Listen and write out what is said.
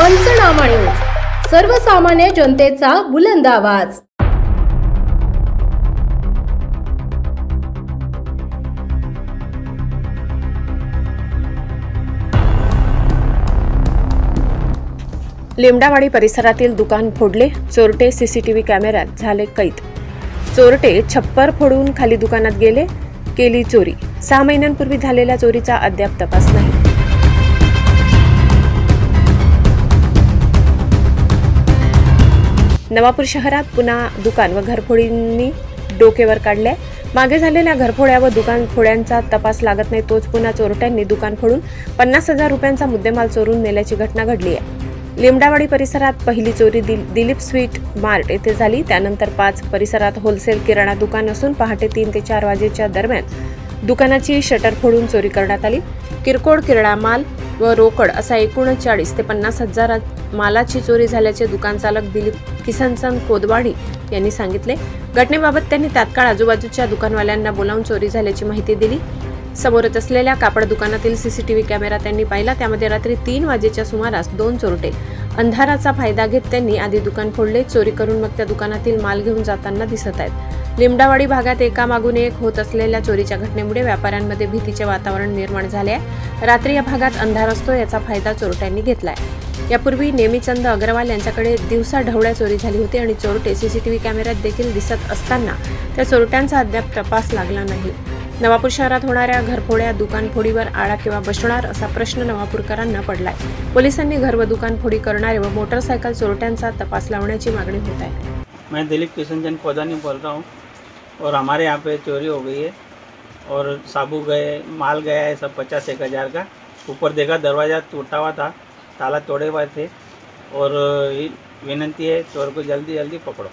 पंचनामा न्यूज, सर्वसामान्य जनतेचा बुलंद आवाज। लिमडावाडी परिसरातील दुकान फोडले, चोरटे सीसीटीव्ही कॅमेऱ्यात झाले कैद। चोरटे छप्पर फोडून खाली दुकानात गेले, केली चोरी। 6 महिन्यांपूर्वी झालेल्या चोरीचा अद्याप तपास नाही। नवापूर शहरात पुन्हा दुकान व घरफोडींनी डोकेवर काढले। मागे झालेल्या घरफोड्या व दुकान फोड्यांचा तपास लागत नाही, तोच पुन्हा चोरट्यांनी दुकान फोडून 50,000 रुपयांचा मुद्देमाल चोरून नेल्याची घटना घडली आहे। लिमडावाडी परिसरात पहिली चोरी दिलीप स्वीट मार्ट येथे झाली। त्यानंतर 5 परिसरात होलसेल किराणा दुकान असून पहाटे 3 ते 4 वाजेच्या दरम्यान दुकानाची शटर फोडून चोरी करण्यात आली। किरकोळ किराणा माल व रोकड असा एकूण 40 ते 50,000 मालाची चोरी झाल्याचे दुकान चालक दिलीप किसनचंद कोदवाडी यांनी सांगितले। घटनेबाबत त्यांनी तात्काळ आजूबाजूच्या दुकानवाल्यांना बोलावून चोरी झाल्याची माहिती दिली। समोरच असलेल्या कापड दुकानातील सीसीटीव्ही कॅमेरा त्यांनी पाहिला। त्यामध्ये रात्री 3 वाजेच्या सुमारास 2 चोरटे अंधाराचा फायदा घेत त्यांनी आधी दुकान फोडले, चोरी करून मग त्या दुकानातील माल घेऊन जाताना दिसत आहेत। लिमडावाडी भागात एकामागून एक होत असलेल्या चोरीच्या घटनेमुळे व्यापाऱ्यांमध्ये भीतीचे वातावरण निर्माण झाले आहे। रात्री या भागात अंधार असतो, याचा फायदा चोरट्यांनी घेतलाय। यापूर्वी नेमीचंद अग्रवाल यांच्याकडे दिवसा ढवळ्या चोरी झाली होती आणि चोरटे सीसीटीव्ही कॅमेऱ्यात देखील दिसत असताना त्या चोरट्यांचा अद्याप तपास लागला नाही। नवापूर शहरात होणाऱ्या घरफोड्या दुकानफोडीवर आळा केव्हा बसणार असा प्रश्न नवापूरकरांना पडलाय। पोलिसांनी घर व दुकानफोडी करणारे व मोटरसायकल चोरट्यांचा तपास लावण्याची मागणी होत आहे। मैं दिलीप किसनचंद कोदवानी बोल रहा हूँ और हमारे यहाँ पे चोरी हो गई है और साबू गए, माल गया है सब 50-1 हज़ार का। ऊपर देखा दरवाज़ा टूटा हुआ था, ताला तोड़े हुए थे और विनंती है चोर को जल्दी जल्दी पकड़ो।